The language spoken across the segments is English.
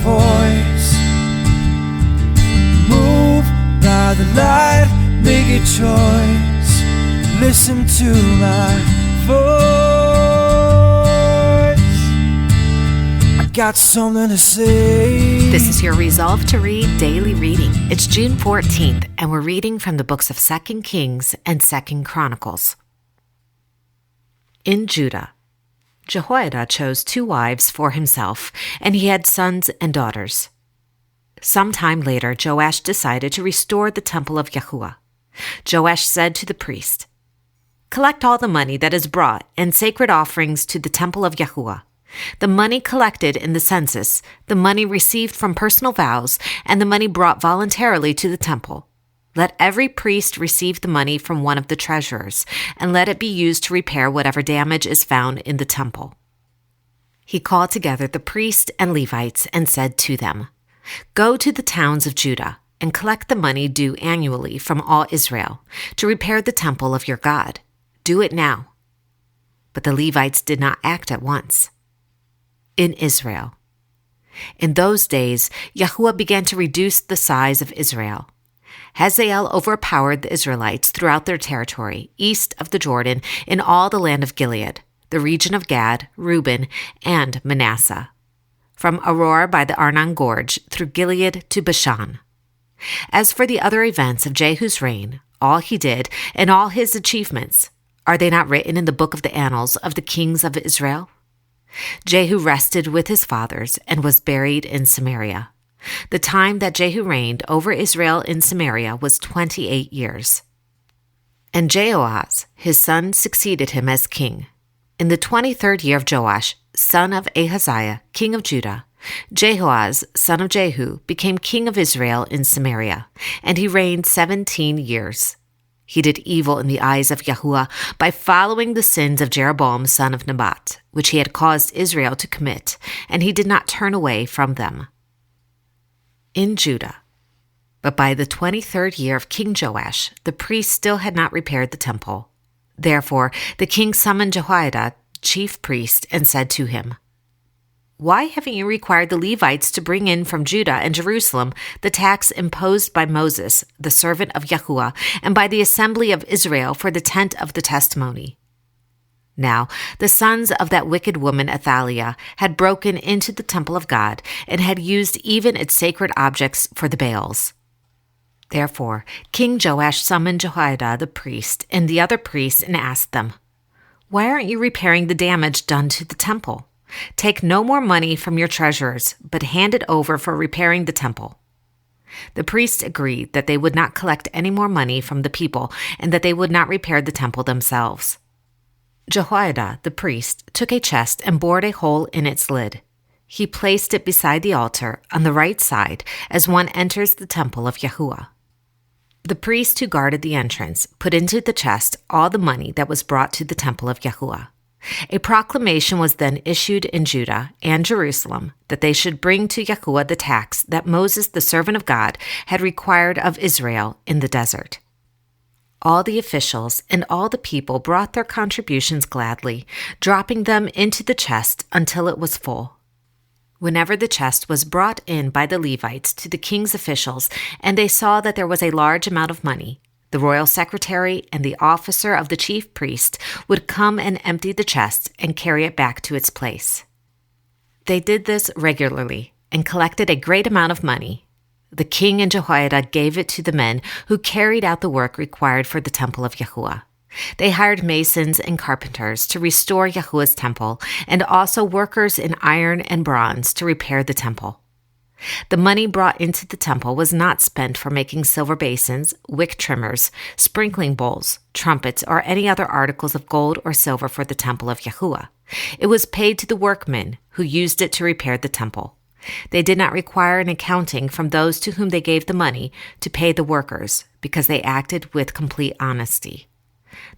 voice. Move by the light, make a choice. Listen to my voice. I got something to say. This is your Resolve to Read daily reading. It's June 14th, and we're reading from the books of 2 Kings and 2 Chronicles. In Judah, Jehoiada chose 2 wives for himself, and he had sons and daughters. Sometime later, Joash decided to restore the temple of Yahuwah. Joash said to the priest, "Collect all the money that is brought and sacred offerings to the temple of Yahuwah, the money collected in the census, the money received from personal vows, and the money brought voluntarily to the temple. Let every priest receive the money from one of the treasurers, and let it be used to repair whatever damage is found in the temple." He called together the priests and Levites and said to them, "Go to the towns of Judah and collect the money due annually from all Israel to repair the temple of your God. Do it now." But the Levites did not act at once. In Israel. In those days, Yahuwah began to reduce the size of Israel. Hazael overpowered the Israelites throughout their territory, east of the Jordan, in all the land of Gilead, the region of Gad, Reuben, and Manasseh, from Aroer by the Arnon Gorge through Gilead to Bashan. As for the other events of Jehu's reign, all he did, and all his achievements, are they not written in the book of the annals of the kings of Israel? Jehu rested with his fathers and was buried in Samaria. The time that Jehu reigned over Israel in Samaria was 28 years. And Jehoahaz, his son, succeeded him as king. In the 23rd year of Joash, son of Ahaziah, king of Judah, Jehoahaz, son of Jehu, became king of Israel in Samaria, and he reigned 17 years. He did evil in the eyes of Yahuwah by following the sins of Jeroboam, son of Nebat, which he had caused Israel to commit, and he did not turn away from them. In Judah. But by the 23rd year of King Joash, the priests still had not repaired the temple. Therefore, the king summoned Jehoiada, chief priest, and said to him, "Why haven't you required the Levites to bring in from Judah and Jerusalem the tax imposed by Moses, the servant of Yahuwah, and by the assembly of Israel for the tent of the testimony?" Now, the sons of that wicked woman Athaliah had broken into the temple of God and had used even its sacred objects for the Baals. Therefore, King Joash summoned Jehoiada the priest and the other priests and asked them, "Why aren't you repairing the damage done to the temple? Take no more money from your treasurers, but hand it over for repairing the temple." The priests agreed that they would not collect any more money from the people and that they would not repair the temple themselves. Jehoiada, the priest, took a chest and bored a hole in its lid. He placed it beside the altar on the right side as one enters the temple of Yahuwah. The priest who guarded the entrance put into the chest all the money that was brought to the temple of Yahuwah. A proclamation was then issued in Judah and Jerusalem that they should bring to Yahuwah the tax that Moses, the servant of God, had required of Israel in the desert. All the officials and all the people brought their contributions gladly, dropping them into the chest until it was full. Whenever the chest was brought in by the Levites to the king's officials, and they saw that there was a large amount of money, the royal secretary and the officer of the chief priest would come and empty the chest and carry it back to its place. They did this regularly and collected a great amount of money. The king and Jehoiada gave it to the men who carried out the work required for the temple of Yahuwah. They hired masons and carpenters to restore Yahuwah's temple, and also workers in iron and bronze to repair the temple. The money brought into the temple was not spent for making silver basins, wick trimmers, sprinkling bowls, trumpets, or any other articles of gold or silver for the temple of Yahuwah. It was paid to the workmen who used it to repair the temple. They did not require an accounting from those to whom they gave the money to pay the workers, because they acted with complete honesty.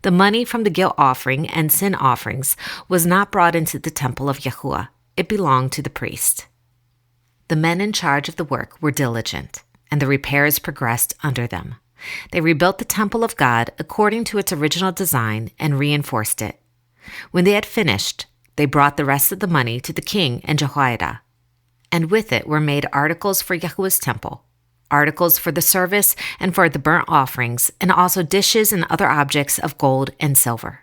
The money from the guilt offering and sin offerings was not brought into the temple of Yahuwah. It belonged to the priest. The men in charge of the work were diligent, and the repairs progressed under them. They rebuilt the temple of God according to its original design and reinforced it. When they had finished, they brought the rest of the money to the king and Jehoiada. and with it were made articles for Yahuwah's temple, articles for the service and for the burnt offerings, and also dishes and other objects of gold and silver.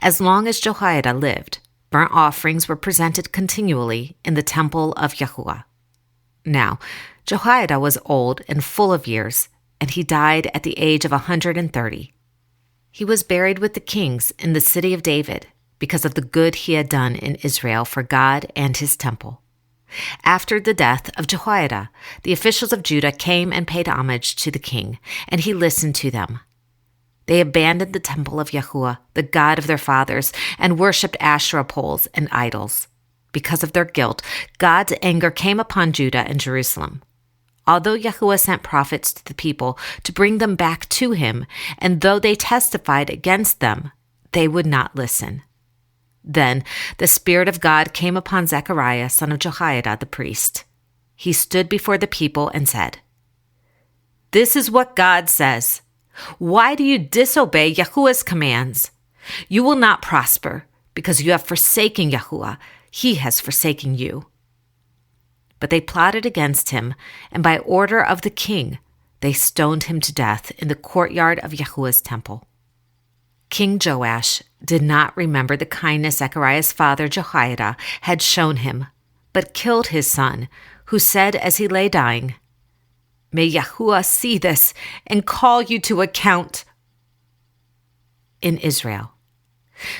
As long as Jehoiada lived, burnt offerings were presented continually in the temple of Yahuwah. Now, Jehoiada was old and full of years, and he died at the age of 130. He was buried with the kings in the city of David because of the good he had done in Israel for God and his temple. After the death of Jehoiada, the officials of Judah came and paid homage to the king, and he listened to them. They abandoned the temple of Yahuwah, the God of their fathers, and worshipped Asherah poles and idols. Because of their guilt, God's anger came upon Judah and Jerusalem. Although Yahuwah sent prophets to the people to bring them back to him, and though they testified against them, they would not listen. Then the Spirit of God came upon Zechariah, son of Jehoiada, the priest. He stood before the people and said, "This is what God says. Why do you disobey Yahuwah's commands? You will not prosper, because you have forsaken Yahuwah. He has forsaken you." But they plotted against him, and by order of the king, they stoned him to death in the courtyard of Yahuwah's temple. King Joash did not remember the kindness Zechariah's father Jehoiada had shown him, but killed his son, who said as he lay dying, "May Yahuwah see this and call you to account." In Israel.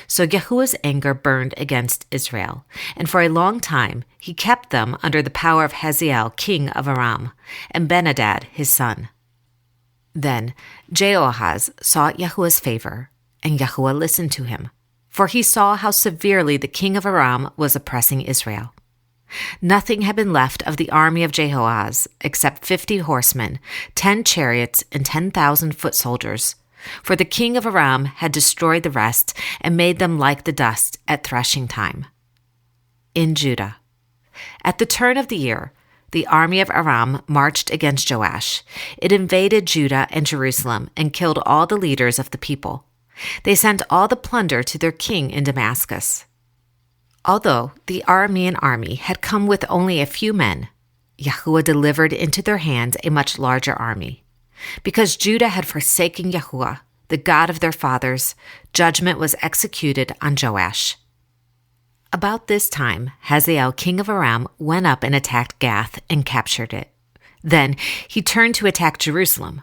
So Yahuwah's anger burned against Israel, and for a long time he kept them under the power of Hazael, king of Aram, and Ben-Hadad, his son. Then Jehoahaz sought Yahuwah's favor, and Yahuwah listened to him, for he saw how severely the king of Aram was oppressing Israel. Nothing had been left of the army of Jehoahaz except 50 horsemen, 10 chariots, and 10,000 foot soldiers, for the king of Aram had destroyed the rest and made them like the dust at threshing time. In Judah. At the turn of the year, the army of Aram marched against Joash. It invaded Judah and Jerusalem and killed all the leaders of the people. They sent all the plunder to their king in Damascus. Although the Aramean army had come with only a few men, Yahuwah delivered into their hands a much larger army. Because Judah had forsaken Yahuwah, the God of their fathers, judgment was executed on Joash. About this time, Hazael, king of Aram, went up and attacked Gath and captured it. Then he turned to attack Jerusalem.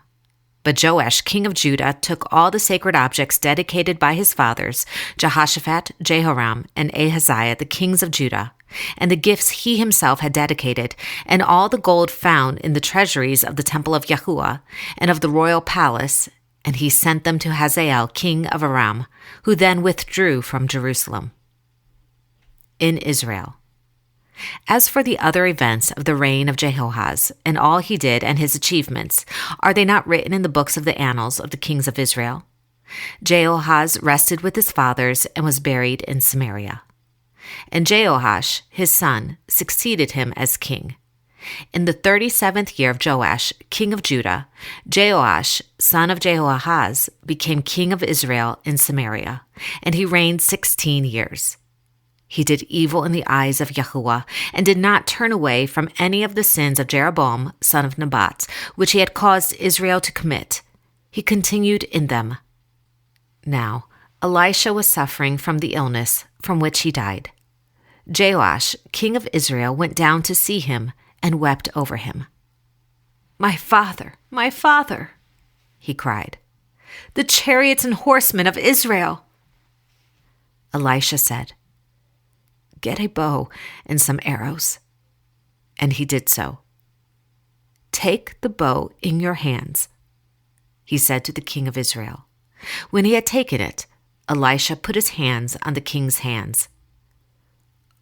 But Joash, king of Judah, took all the sacred objects dedicated by his fathers, Jehoshaphat, Jehoram, and Ahaziah, the kings of Judah, and the gifts he himself had dedicated, and all the gold found in the treasuries of the temple of Yahuwah and of the royal palace, and he sent them to Hazael, king of Aram, who then withdrew from Jerusalem. In Israel. As for the other events of the reign of Jehoahaz, and all he did and his achievements, are they not written in the books of the annals of the kings of Israel? Jehoahaz rested with his fathers and was buried in Samaria. And Jehoash, his son, succeeded him as king. In the 37th year of Joash, king of Judah, Jehoash, son of Jehoahaz, became king of Israel in Samaria, and he reigned 16 years. He did evil in the eyes of Yahuwah, and did not turn away from any of the sins of Jeroboam, son of Nebat, which he had caused Israel to commit. He continued in them. Now, Elisha was suffering from the illness from which he died. Joash, king of Israel, went down to see him and wept over him. my father," he cried. "The chariots and horsemen of Israel." Elisha said, "Get a bow and some arrows." And he did so. "Take the bow in your hands," he said to the king of Israel. When he had taken it, Elisha put his hands on the king's hands.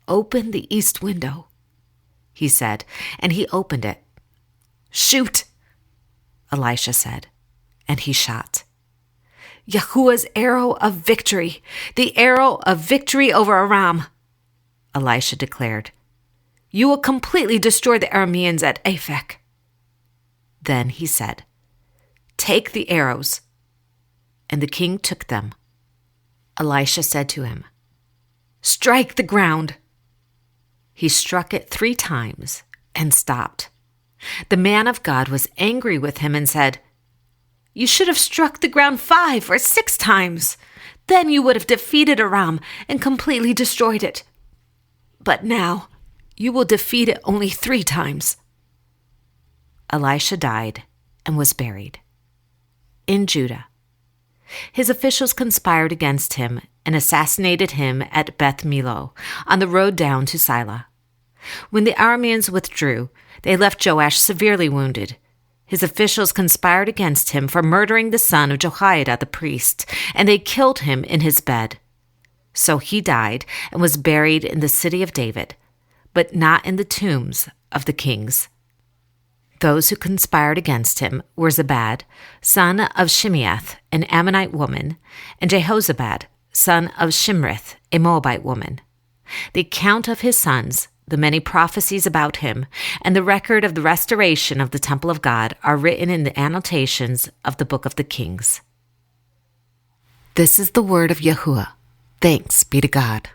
"Open the east window," he said, and he opened it. "Shoot," Elisha said, and he shot. "Yahuwah's arrow of victory, the arrow of victory over Aram," Elisha declared. "You will completely destroy the Arameans at Aphek." Then he said, "Take the arrows." And the king took them. Elisha said to him, "Strike the ground." He struck it 3 times, and stopped. The man of God was angry with him and said, "You should have struck the ground 5 or 6 times. Then you would have defeated Aram and completely destroyed it. But now you will defeat it only 3 times." Elisha died and was buried. In Judah, his officials conspired against him and assassinated him at Beth Millo on the road down to Sila. When the Arameans withdrew, they left Joash severely wounded. His officials conspired against him for murdering the son of Jehoiada the priest, and they killed him in his bed. So he died and was buried in the city of David, but not in the tombs of the kings. Those who conspired against him were Zabad, son of Shimeath, an Ammonite woman, and Jehozabad, son of Shimrith, a Moabite woman. The account of his sons, the many prophecies about him, and the record of the restoration of the temple of God are written in the annotations of the book of the Kings. This is the word of Yahuwah. Thanks be to God.